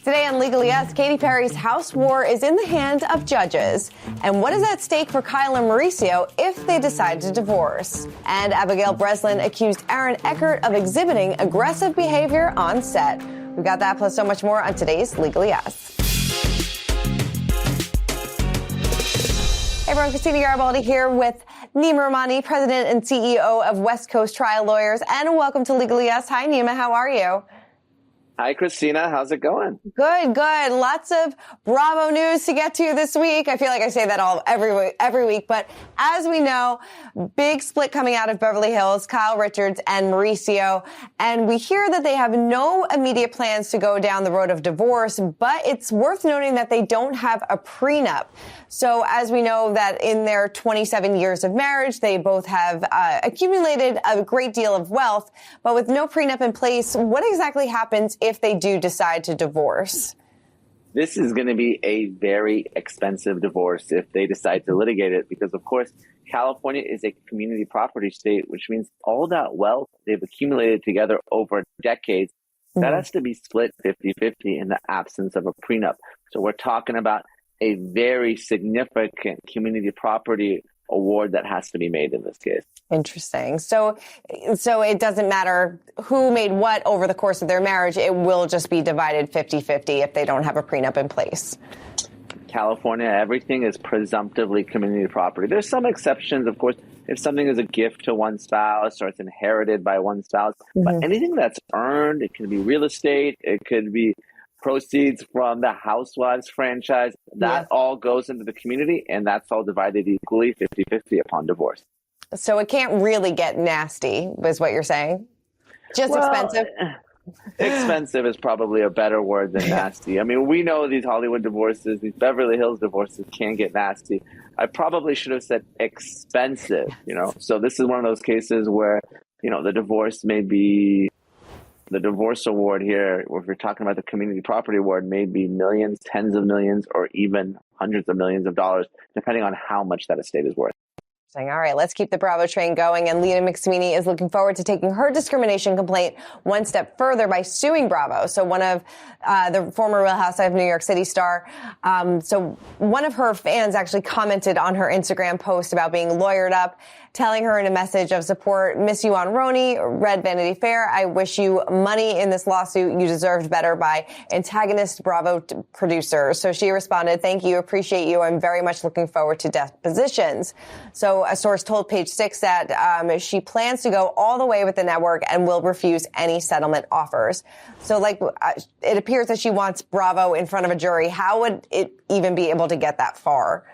Today on Legally Yes, Katy Perry's house war is in the hands of judges. And what is at stake for Kyle and Mauricio if they decide to divorce? And Abigail Breslin accused Eckhart of exhibiting aggressive behavior on set. We've got that plus so much more on today's Legally Yes. Hey everyone, Christina Garibaldi here with Neama Rahmani, President and CEO of West Coast Trial Lawyers. And welcome to Legally Yes. Hi Neama, how are you? Hi, Christina. How's it going? Good. Lots of Bravo news to get to this week. I feel like I say that every week. But as we know, big split coming out of Beverly Hills, Kyle Richards and Mauricio. And we hear that they have no immediate plans to go down the road of divorce. But it's worth noting that they don't have a prenup. So as we know that in their 27 years of marriage, they both have accumulated a great deal of wealth. But with no prenup in place, what exactly happens if they do decide to divorce? This is going to be a very expensive divorce if they decide to litigate it, because, of course, California is a community property state, which means all that wealth they've accumulated together over decades, that has to be split 50-50 in the absence of a prenup. So we're talking about a very significant community property award that has to be made in this case. Interesting. So it doesn't matter who made what over the course of their marriage. It will just be divided 50-50 if they don't have a prenup in place. California, everything is presumptively community property. There's some exceptions, of course, if something is a gift to one spouse or it's inherited by one spouse. But anything that's earned, it can be real estate, it could be proceeds from the Housewives franchise, that all goes into the community, and that's all divided equally 50-50 upon divorce. So it can't really get nasty, is what you're saying? Just expensive? Expensive is probably a better word than nasty. I mean, we know these Hollywood divorces, these Beverly Hills divorces can get nasty. I probably should have said expensive, So this is one of those cases where, the divorce may be, the divorce award here, if you're talking about the community property award, may be millions, tens of millions, or even hundreds of millions of dollars, depending on how much that estate is worth. All right, let's keep the Bravo train going. And Leah McSweeney is looking forward to taking her discrimination complaint one step further by suing Bravo. So one of the former Real Housewives of New York City star. So one of her fans actually commented on her Instagram post about being lawyered up, telling her in a message of support, "Miss you on RHONY, read Vanity Fair. I wish you money in this lawsuit. You deserved better," by antagonist Bravo producer. So she responded, "Thank you. Appreciate you. I'm very much looking forward to depositions." So a source told Page Six that she plans to go all the way with the network and will refuse any settlement offers. So it appears that she wants Bravo in front of a jury. How would it even be able to get that far?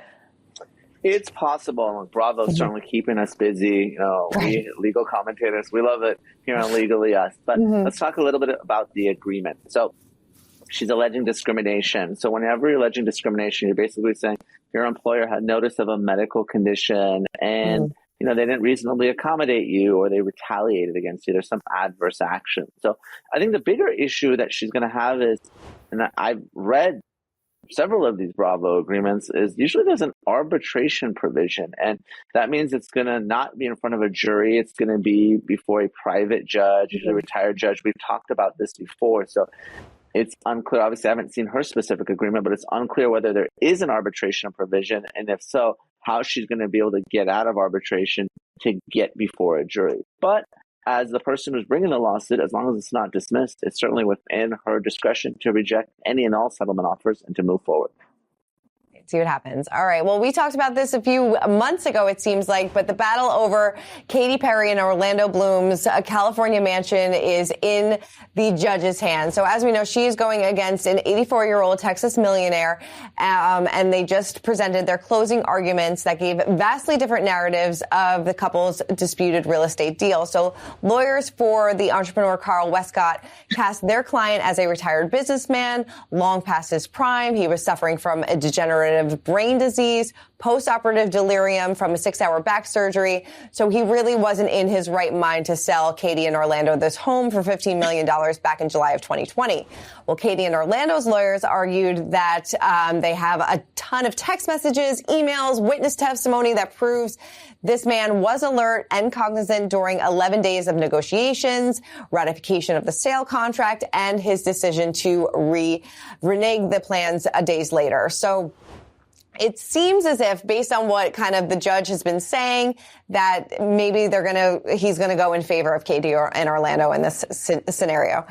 It's possible. Bravo's certainly keeping us busy. We legal commentators, we love it here on Legally Yes. But let's talk a little bit about the agreement. So she's alleging discrimination. So whenever you're alleging discrimination, you're basically saying your employer had notice of a medical condition and they didn't reasonably accommodate you or they retaliated against you. There's some adverse action. So I think the bigger issue that she's going to have is, and I've read several of these Bravo agreements, is usually there's an arbitration provision. And that means it's going to not be in front of a jury. It's going to be before a private judge, usually a retired judge. We've talked about this before. So it's unclear. Obviously, I haven't seen her specific agreement, but it's unclear whether there is an arbitration provision. And if so, how she's going to be able to get out of arbitration to get before a jury. But as the person who's bringing the lawsuit, as long as it's not dismissed, it's certainly within her discretion to reject any and all settlement offers and to move forward. See what happens. All right. Well, we talked about this a few months ago, it seems like, but the battle over Katy Perry and Orlando Bloom's California mansion is in the judge's hands. So as we know, she is going against an 84-year-old Texas millionaire, and they just presented their closing arguments that gave vastly different narratives of the couple's disputed real estate deal. So lawyers for the entrepreneur Carl Westcott cast their client as a retired businessman, long past his prime. He was suffering from a degenerative brain disease, post-operative delirium from a 6-hour back surgery. So he really wasn't in his right mind to sell Katy and Orlando this home for $15 million back in July of 2020. Well, Katy and Orlando's lawyers argued that they have a ton of text messages, emails, witness testimony that proves this man was alert and cognizant during 11 days of negotiations, ratification of the sale contract, and his decision to renege the plans days later. So it seems as if, based on what kind of the judge has been saying, that maybe he's gonna go in favor of Katy and Orlando in this scenario.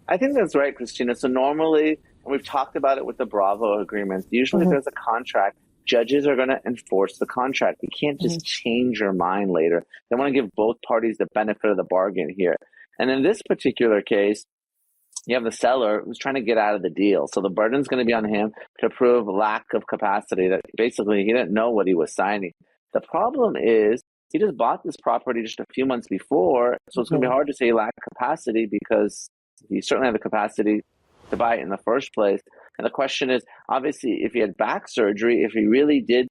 I think that's right, Christina. So normally, and we've talked about it with the Bravo agreements, usually if there's a contract, judges are going to enforce the contract. You can't just change your mind later. They want to give both parties the benefit of the bargain here. And in this particular case, you have the seller who's trying to get out of the deal. So the burden's going to be on him to prove lack of capacity, that basically he didn't know what he was signing. The problem is he just bought this property just a few months before. So it's going to be hard to say he lacked capacity because he certainly had the capacity to buy it in the first place. And the question is, obviously, if he had back surgery, if he really did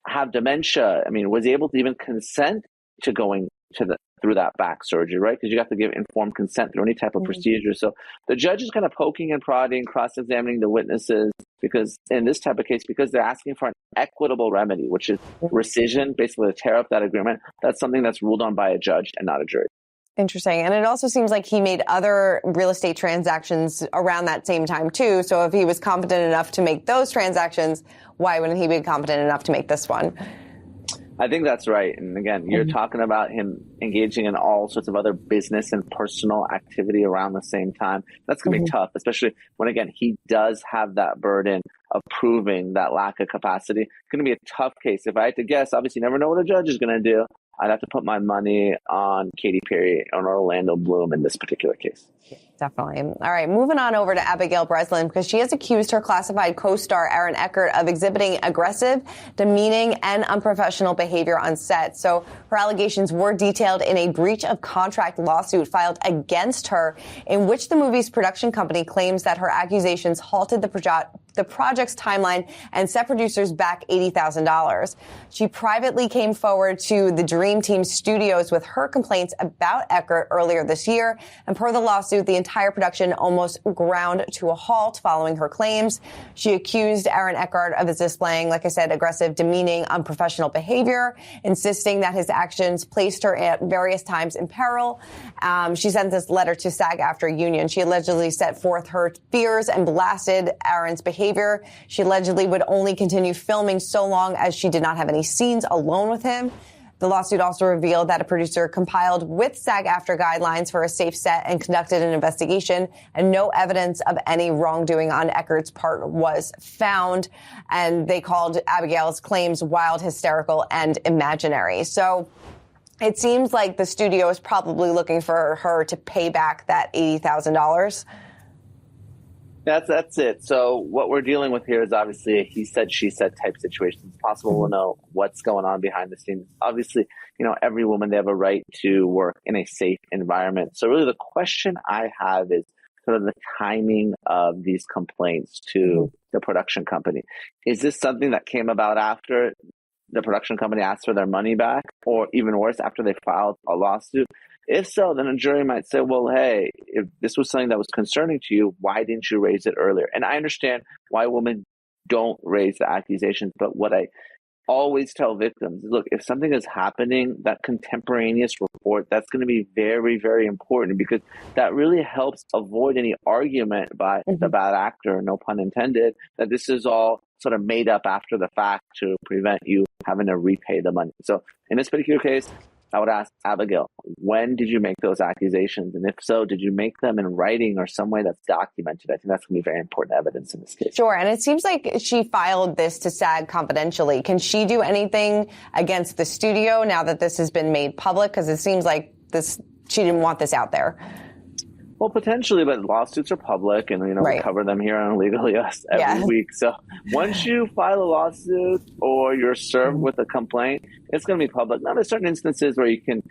have dementia, I mean, was he able to even consent to going through that back surgery, right? Because you have to give informed consent through any type of procedure. So the judge is kind of poking and prodding, cross-examining the witnesses, because in this type of case, because they're asking for an equitable remedy, which is rescission, basically to tear up that agreement. That's something that's ruled on by a judge and not a jury. Interesting. And it also seems like he made other real estate transactions around that same time, too. So if he was competent enough to make those transactions, why wouldn't he be competent enough to make this one? I think that's right. And again, you're talking about him engaging in all sorts of other business and personal activity around the same time. That's going to be tough, especially when, again, he does have that burden of proving that lack of capacity. It's going to be a tough case. If I had to guess, obviously you never know what a judge is going to do. I'd have to put my money on Katy Perry or Orlando Bloom in this particular case. Definitely. All right, moving on over to Abigail Breslin, because she has accused her classified co-star Aaron Eckhart of exhibiting aggressive, demeaning, and unprofessional behavior on set. So her allegations were detailed in a breach of contract lawsuit filed against her, in which the movie's production company claims that her accusations halted the project's timeline and set producers back $80,000. She privately came forward to the Dream Team studios with her complaints about Eckhart earlier this year, and per the lawsuit, the entire production almost ground to a halt following her claims. She accused Aaron Eckhart of displaying, like I said, aggressive, demeaning, unprofessional behavior, insisting that his actions placed her at various times in peril. She sent this letter to SAG-AFTRA union. She allegedly set forth her fears and blasted Aaron's behavior. She allegedly would only continue filming so long as she did not have any scenes alone with him. The lawsuit also revealed that a producer compiled with SAG-AFTRA guidelines for a safe set and conducted an investigation, and no evidence of any wrongdoing on Eckhart's part was found. And they called Abigail's claims wild, hysterical, and imaginary. So it seems like the studio is probably looking for her to pay back that $80,000. That's it. So what we're dealing with here is obviously a he said, she said type situation. It's possible to know what's going on behind the scenes. Obviously, every woman, they have a right to work in a safe environment. So really the question I have is sort of the timing of these complaints to the production company. Is this something that came about after the production company asked for their money back, or even worse, after they filed a lawsuit? If so, then a jury might say, well, hey, if this was something that was concerning to you, why didn't you raise it earlier? And I understand why women don't raise the accusations, but what I always tell victims is, look, if something is happening, that contemporaneous report, that's going to be very, very important, because that really helps avoid any argument by the bad actor, no pun intended, that this is all sort of made up after the fact to prevent you having to repay the money. So in this particular case, I would ask Abigail, when did you make those accusations? And if so, did you make them in writing or some way that's documented? I think that's going to be very important evidence in this case. Sure. And it seems like she filed this to SAG confidentially. Can she do anything against the studio now that this has been made public? Because it seems like she didn't want this out there. Well, potentially, but lawsuits are public, and we cover them here on Legally Us every week. So once you file a lawsuit or you're served with a complaint, it's going to be public. Now, there's certain instances where you can,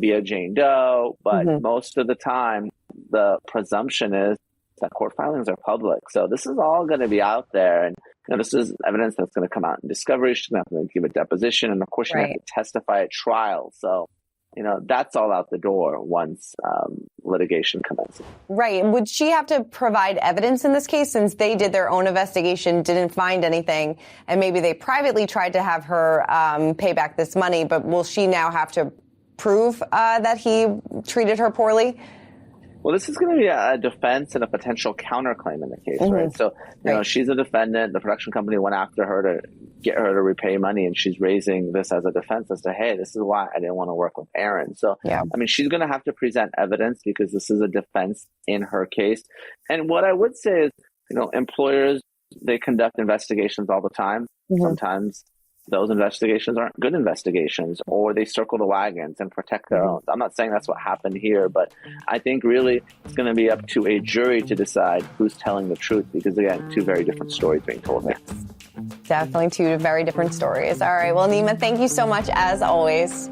be a Jane Doe, but most of the time, the presumption is that court filings are public. So this is all going to be out there, and this is evidence that's going to come out in discovery. She's going to have to give a deposition, and of course, you have to testify at trial. So that's all out the door once litigation commences. Right. Would she have to provide evidence in this case, since they did their own investigation, didn't find anything, and maybe they privately tried to have her pay back this money, but will she now have to prove that he treated her poorly? Well, this is going to be a defense and a potential counterclaim in the case, right? So, she's a defendant. The production company went after her to get her to repay money, and she's raising this as a defense as to, hey, this is why I didn't want to work with Aaron. So, she's going to have to present evidence because this is a defense in her case. And what I would say is, employers, they conduct investigations all the time. Sometimes those investigations aren't good investigations, or they circle the wagons and protect their own. I'm not saying that's what happened here, but I think really it's going to be up to a jury to decide who's telling the truth, because again, two very different stories being told here. Definitely two very different stories. All right. Well, Neama, thank you so much as always.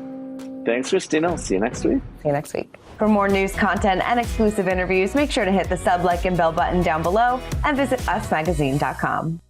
Thanks, Christina. I'll see you next week. See you next week. For more news, content, and exclusive interviews, make sure to hit the sub, like, and bell button down below and visit usmagazine.com.